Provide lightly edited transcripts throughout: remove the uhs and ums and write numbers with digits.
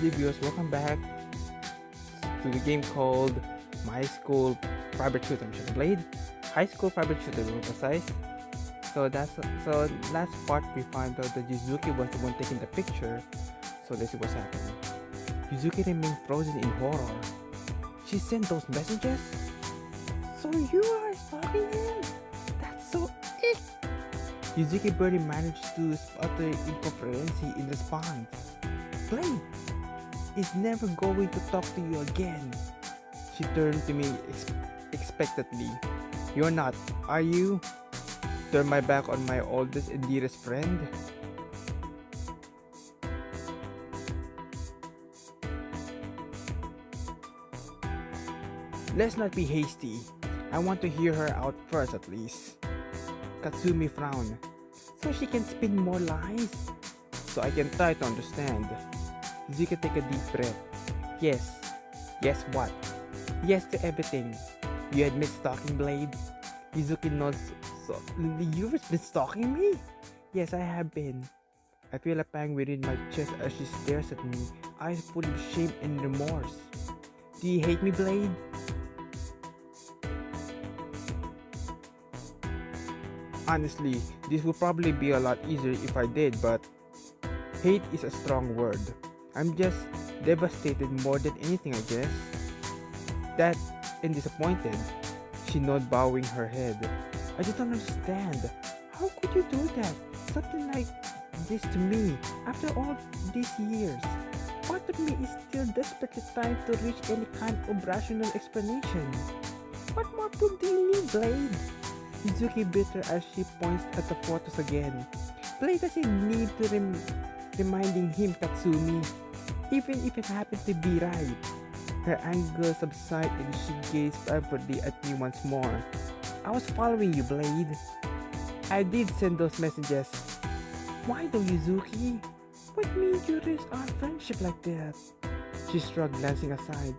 good viewers, welcome back to the game called My School Private Tutor. Should I played High School Private Tutor to be precise. So last part we found out that Yuzuki was the one taking the picture. So let's see what's happening. Yuzuki remained frozen in horror. She sent those messages? So you are stalking him? That's so ick! Yuzuki barely managed to utter incoherency in response. Blade is never going to talk to you again. She turned to me expectantly. You're not, are you? Turn my back on my oldest and dearest friend? Let's not be hasty. I want to hear her out first at least. Katsumi frowned. So she can spin more lies? So I can try to understand. Yuzuki take a deep breath. Yes. Yes what? Yes to everything. You admit stalking Blade? Yuzuki nods. So, you've been stalking me? Yes, I have been. I feel a pang within my chest as she stares at me, eyes full of shame and remorse. Do you hate me, Blade? Honestly, this would probably be a lot easier if I did, but hate is a strong word. I'm just devastated more than anything, I guess. That and disappointed. She nodded, bowing her head. I just don't understand. How could you do that? Something like this to me after all these years. Part of me is still desperately trying to reach any kind of rational explanation. What more proof do you need, Blade? Yuzuki bit her as she points at the photos again. Blade doesn't need to reminding him, Katsumi, even if it happened to be right. Her anger subsided and she gazed fervently at me once more. I was following you, Blade. I did send those messages. Why though, Yuzuki? What made you risk our friendship like that? She shrugged, glancing aside.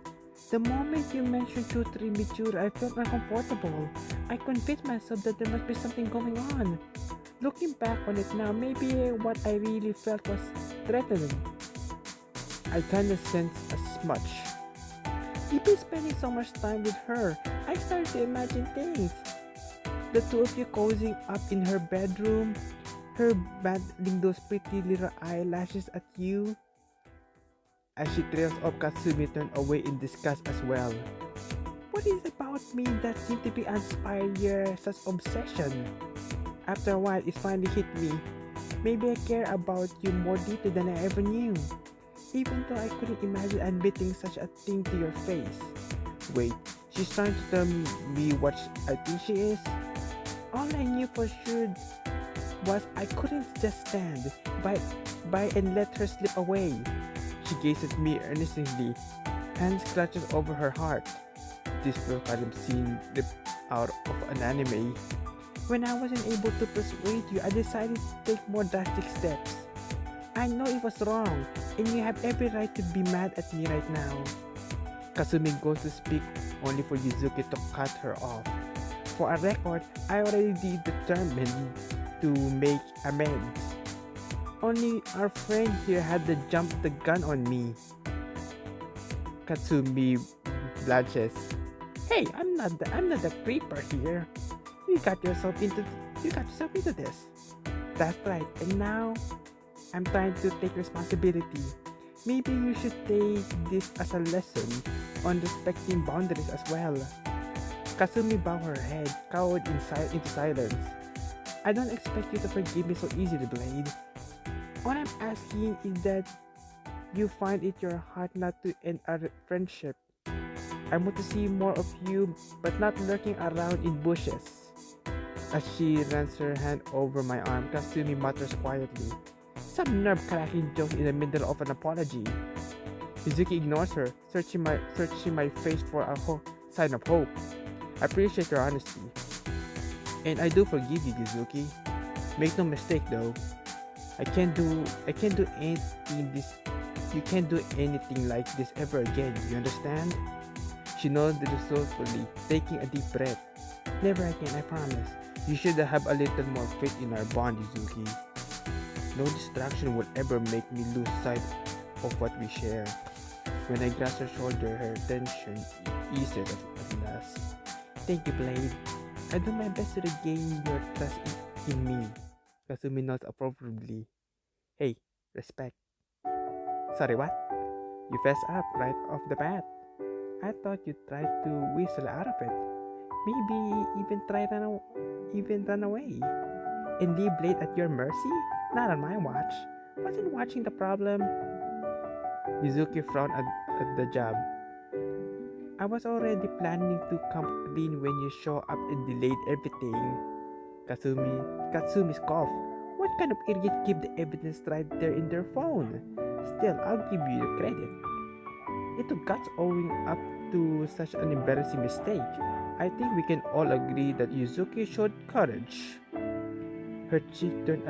The moment you mentioned tutoring Michiru, I felt uncomfortable. I convinced myself that there must be something going on. Looking back on it now, maybe what I really felt was threatening. I kinda sensed as much. You've been spending so much time with her. I started to imagine things. The two of you cozying up in her bedroom, her battling those pretty little eyelashes at you. As she trails off, Katsumi turned away in disgust as well. What is it about me that seemed to be inspired such obsession? After a while, it finally hit me. Maybe I care about you more deeply than I ever knew. Even though I couldn't imagine admitting such a thing to your face. Wait, she's trying to tell me what I think she is? All I knew for sure was I couldn't just stand by and let her slip away. She gazed at me earnestly, hands clutches over her heart. This look I'd seen ripped out of an anime. When I wasn't able to persuade you, I decided to take more drastic steps. I know it was wrong, and you have every right to be mad at me right now. Katsumi goes to speak only for Yuzuki to cut her off. For a record, I already determined to make amends. Only our friend here had to jump the gun on me. Katsumi blushes. Hey, I'm not the creeper here. You got yourself into this. That's right. And now I'm trying to take responsibility. Maybe you should take this as a lesson on respecting boundaries as well. Katsumi bowed her head, cowered into silence. I don't expect you to forgive me so easily, Blade. All I'm asking is that you find it your heart not to end our friendship. I want to see more of you, but not lurking around in bushes. As she runs her hand over my arm, Katsumi mutters quietly. Some nerve-cracking joke in the middle of an apology. Yuzuki ignores her, searching my face for a sign of hope. I appreciate your honesty. And I do forgive you, Yuzuki. Make no mistake though. I can't do anything this. You can't do anything like this ever again. You understand? She nodded resolutely, taking a deep breath. Never again, I promise. You should have a little more faith in our bond, Yuzuki. No distraction will ever make me lose sight of what we share. When I grasped her shoulder, her tension eased at last. Thank you, Blade. I do my best to regain your trust in me. Kasumi nods appropriately. Hey, respect. Sorry, what? You fess up right off the bat. I thought you'd try to whistle out of it. Maybe even run away. And leave Blade at your mercy? Not on my watch. Wasn't watching the problem. Yuzuki frowned at the job. I was already planning to come clean when you show up and delayed everything. Katsumi's cough. What kind of idiot keep the evidence right there in their phone? Still, I'll give you the credit. It took guts owing up to such an embarrassing mistake. I think we can all agree that Yuzuki showed courage. Her cheek turned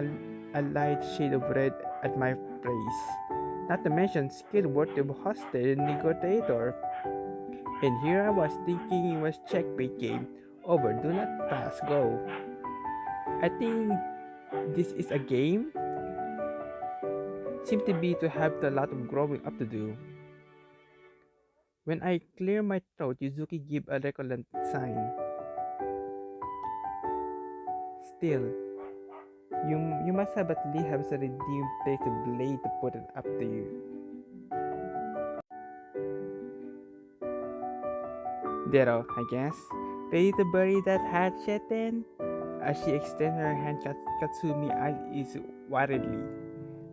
a light shade of red at my praise. Not to mention skill worthy of a hostile negotiator. And here I was thinking it was checkmate game. Over, do not pass, go. I think this is a game. Seem to be to have a lot of growing up to do. When I clear my throat, Yuzuki give a recurrent sign. Still, you must have at least have a redeemed place of blade to put it up to you. Ditto, I guess. Ready to bury that hatchet then? As she extends her hand, Katsumi eyes worriedly.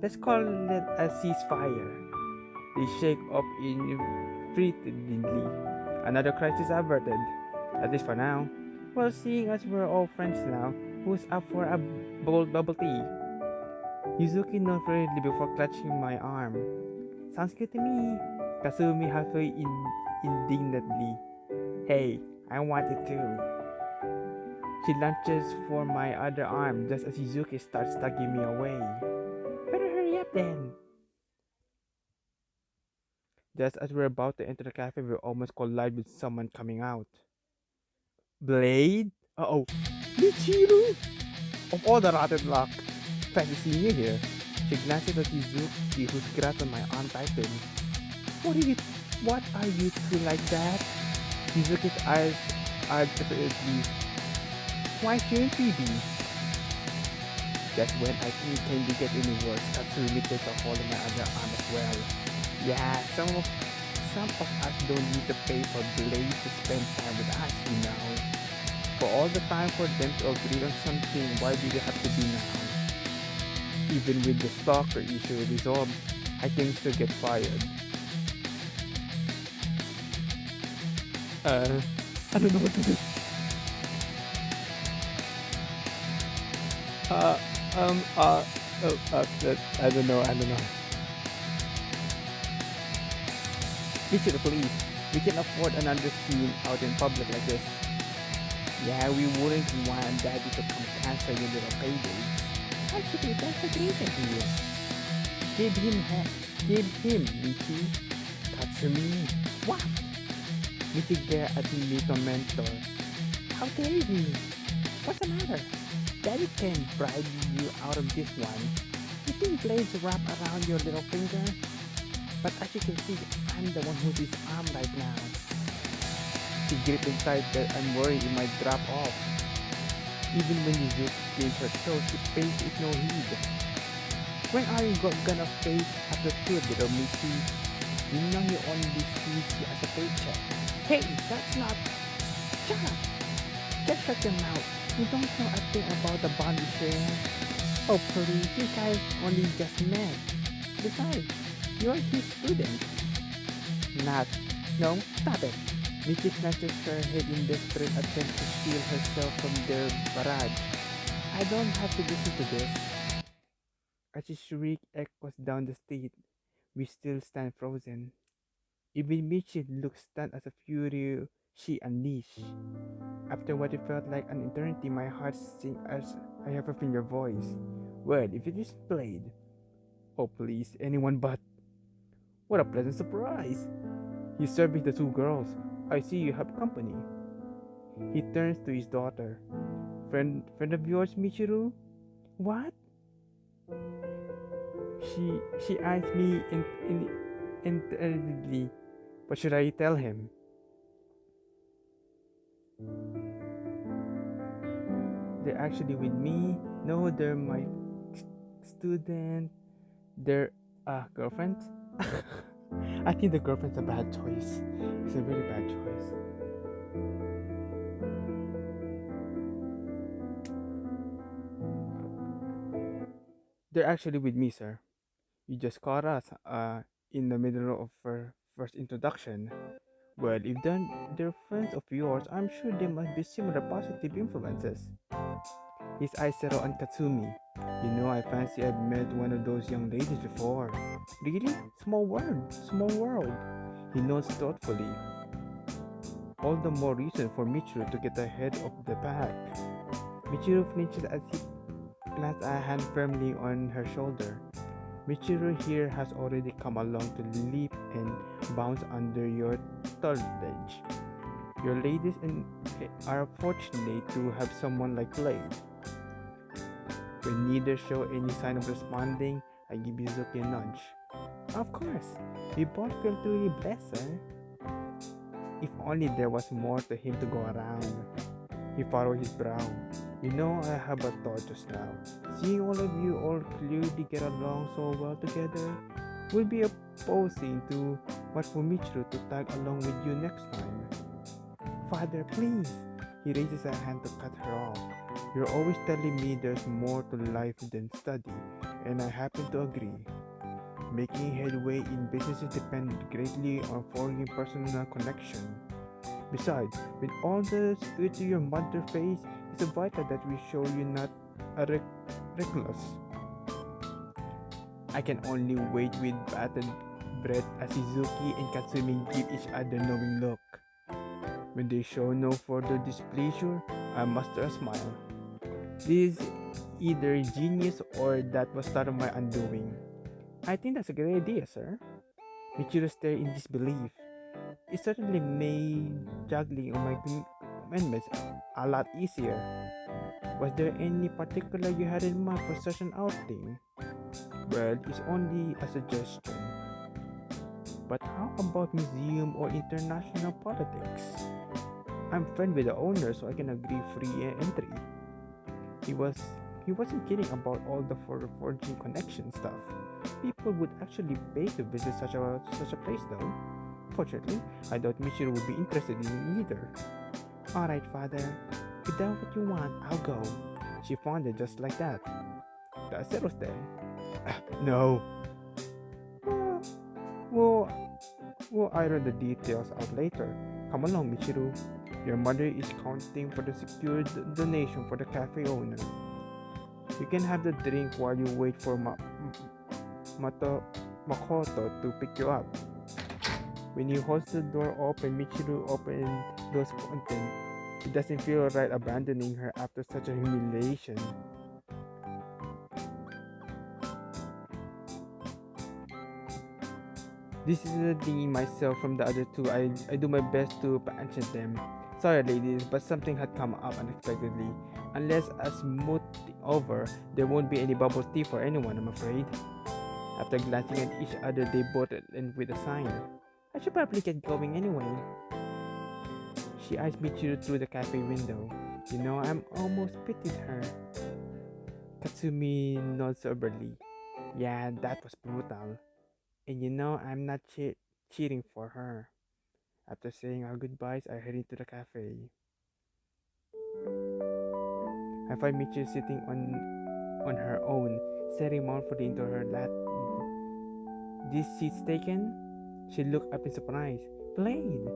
Let's call it a ceasefire. They shake off infrequently. Another crisis averted, at least for now. Well, seeing as we're all friends now, who's up for a bold bubble tea? Yuzuki nodded hurriedly before clutching my arm. Sounds good to me. Kasumi halfway indignantly. Hey, I want it too. She lunges for my other arm just as Yuzuki starts tugging me away. Better hurry up then. Just as we're about to enter the cafe, we almost collide with someone coming out. Blade? Uh-oh. Michiru! Of all the rotten luck. Glad to see you here. She glances at Yuzuki, who's grabbed on my arm tightened. What are you two like that? Yuzuki's eyes are desperately. Why shouldn't we be? Just when I think it can get any worse, Katsumi takes a hold of my other arm as well. Yeah, some of us don't need to pay for Blade to spend time with us, you know. For all the time for them to agree on something, why do they have to be now? Even with the stalker issue resolved, I can still get fired. I don't know what to do. I don't know. Michiru, please. We can afford another scene out in public like this. Yeah, we wouldn't want Daddy to come cancel your little paydays. Actually, that's a great idea. Give him, Michi. Katsumi. What? Michi glared at me tormentor. How dare you? What's the matter? Daddy can bribe you out of this one. You think blades wrap around your little finger? But as you can see, I'm the one who's his arm right now. She gripped inside that I'm worried it might drop off. Even when Yuzuki gave her toe, she pays it no heed. When are you gonna face up the truth, little Michi? You know he only sees you as a paycheck. Hey, that's not... Shut up! Just shut your mouth. You don't know a thing about the bond we share. Oh please, you guys only just met. Besides, you're his student. Not. No, stop it. Michi snatches her head in desperate attempt to steal herself from their barrage. I don't have to listen to this. As she shriek echoes down the street, we still stand frozen. Even Michi looks stunned as a fury she unleashed. After what it felt like an eternity, my heart sings as I have a finger voice. Well, if it is played. Oh please, anyone but. What a pleasant surprise! He's serving the two girls. I see you have company. He turns to his daughter. Friend of yours, Michiru? What? She asked me interestedly, what should I tell him? They're actually with me. No, they're my student. They're girlfriend. I think the girlfriend's a bad choice. It's a very bad choice. They're actually with me, sir. You just caught us in the middle of our first introduction. Well, if they're friends of yours, I'm sure they must be similar positive influences. His eyes settle on Katsumi. You know, I fancy I've met one of those young ladies before. Really? Small world, small world. He nods thoughtfully. All the more reason for Michiru to get ahead of the pack. Michiru flinches as he plants a hand firmly on her shoulder. Michiru here has already come along to leap and bounce under your tutelage. Your ladies are fortunate to have someone like Blade. When neither show any sign of responding, I give Yuzuki a nudge. Of course, we both feel truly blessed, sir. If only there was more to him to go around. He furrowed his brow. You know, I have a thought just now. Seeing all of you all clearly get along so well together will be opposing to what for Michiru to tag along with you next time. Father, please. He raises a hand to cut her off. You're always telling me there's more to life than study, and I happen to agree. Making headway in businesses depends greatly on forging personal connection. Besides, with all the spirit to your mother face, it's vital that we show you not a reckless. I can only wait with bated breath as Yuzuki and Katsumi give each other knowing look. When they show no further displeasure, I muster a smile. This is either genius or that was part of my undoing. I think that's a great idea, sir. Michiru stared in disbelief. It certainly made juggling on my commandments a lot easier. Was there any particular you had in mind for such an outing? Well, it's only a suggestion. But how about museum or international politics? I'm friend with the owner, so I can agree free entry. He was he wasn't kidding about all the forging connection stuff. People would actually pay to visit such a place though. Fortunately, I doubt Michiru would be interested in it either. Alright, father. If that's what you want, I'll go. She found it just like that. That settles then. No. Well, we'll, we'll iron the details out later. Come along, Michiru. Your mother is counting for the secured donation for the cafe owner. You can have the drink while you wait for Makoto to pick you up. When he holds the door open, Michiru opens those fountain. It doesn't feel right abandoning her after such a humiliation. Distancing myself from the other two, I do my best to answer them. Sorry ladies, but something had come up unexpectedly. Unless a smooth over, there won't be any bubble tea for anyone, I'm afraid. After glancing at each other, they both end with a sign. I should probably get going anyway. She eyes Michiru through the cafe window. You know, I'm almost pitied her. Katsumi nods soberly. Yeah, that was brutal. And you know, I'm not cheating for her. After saying our goodbyes, I head into the cafe. I find Michiru sitting on her own, staring mournfully into her lap. This seat's taken? She looked up in surprise. Blade,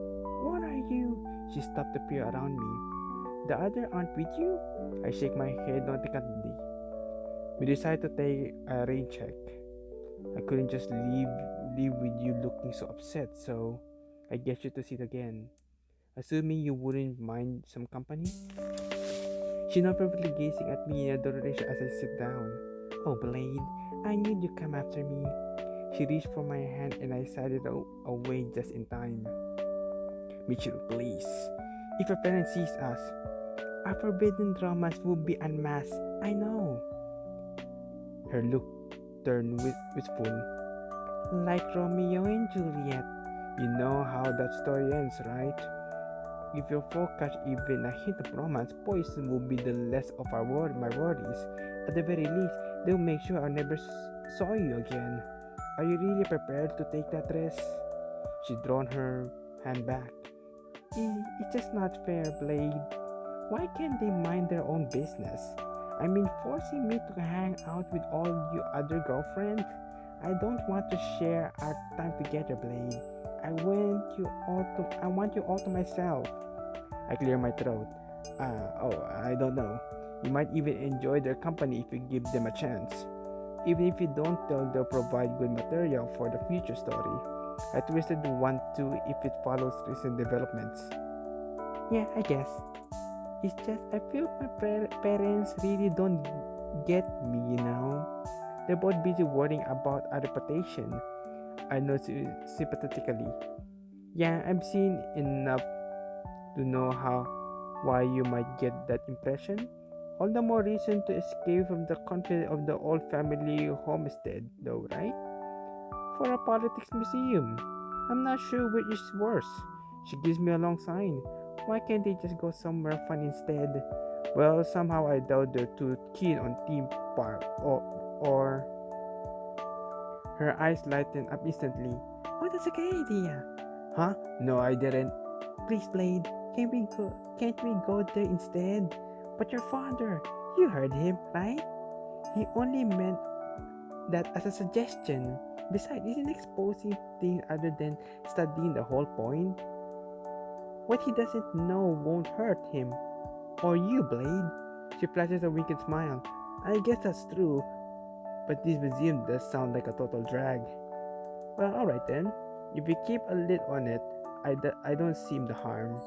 what are you? She stopped to peer around me. The other aren't with you? I shake my head nonchalantly. We decided to take a rain check. I couldn't just leave with you looking so upset, so I get you to sit again. Assuming you wouldn't mind some company? She not perfectly gazing at me in adoration as I sit down. Oh, Blade, I knew you'd come after me. She reached for my hand and I sided away just in time. Michiru, please. If your parents sees us, our forbidden dramas will be unmasked. I know. Her look turned wistful. Like Romeo and Juliet. You know how that story ends, right? If your folk catch even a hint of romance, poison will be the less of my worries. At the very least, they'll make sure I never saw you again. Are you really prepared to take that risk? She drawn her hand back. It's just not fair, Blade. Why can't they mind their own business? I mean, forcing me to hang out with all you other girlfriends? I don't want to share our time together, Blade. I want you all to myself. I clear my throat. I don't know. You might even enjoy their company if you give them a chance. Even if you don't tell, they'll provide good material for the future story. I twisted the one too if it follows recent developments. Yeah, I guess. It's just I feel my parents really don't get me, you know. They're both busy worrying about our reputation. I know sympathetically. Yeah, I've seen enough to know why you might get that impression. All the more reason to escape from the conflict of the old family homestead, though, right? For a politics museum. I'm not sure which is worse. She gives me a long sign. Why can't they just go somewhere fun instead? Well, somehow I doubt they're too keen on theme park or her eyes lighten up instantly. Oh, that's a great idea. Huh? No, I didn't. Please, Blade, can't we go there instead? But your father, you heard him, right? He only meant that as a suggestion. Besides, isn't exposing things other than studying the whole point? What he doesn't know won't hurt him. Or you, Blade. She flashes a wicked smile. I guess that's true, but this museum does sound like a total drag. Well, alright then. If you keep a lid on it, I don't seem the harm.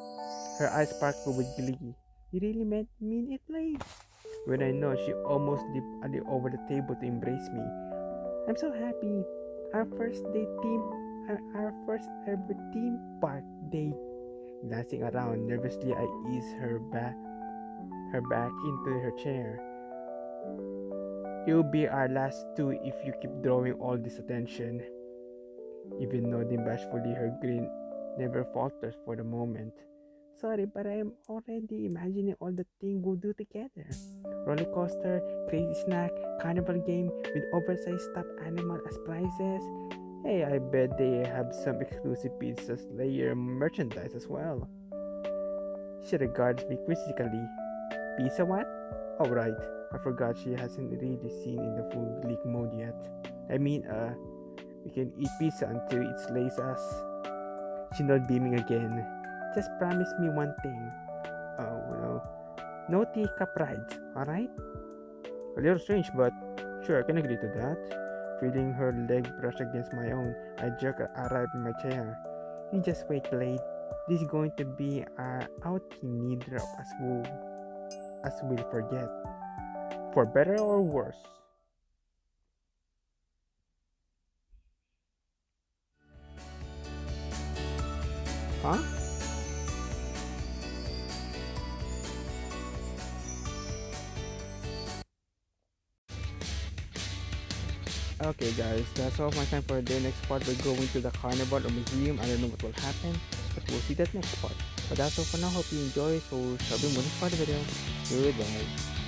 Her eyes sparkle with glee. You really mean it, Blade? When I know she almost leaped Ali over the table to embrace me. I'm so happy. Our first ever theme park date. Glancing around nervously, I ease her back into her chair. It'll be our last two if you keep drawing all this attention. Even nodding bashfully, her grin never falters for the moment. Sorry, but I am already imagining all the things we'll do together. Roller coaster, crazy snack, carnival game with oversized stuffed animal as prizes. Hey, I bet they have some exclusive Pizza Slayer merchandise as well. She regards me quizzically. Pizza what? Oh right, I forgot she hasn't really seen in the full league mode yet. I mean, we can eat pizza until it slays us. She nodded beaming again. Just promise me one thing. Oh, no teacup rides, alright? A little strange, but sure, I can agree to that. Feeling her leg brush against my own, I jerk arrived in my chair. You just wait, Blade. This is going to be our outing neither of us will forget. For better or worse. Huh? Okay guys, that's all my time for the next part. We're going to the carnival or museum. I don't know what will happen, but we'll see that next part. But that's all for now. Hope you enjoy. So, sabi mo next part of the video. Goodbye.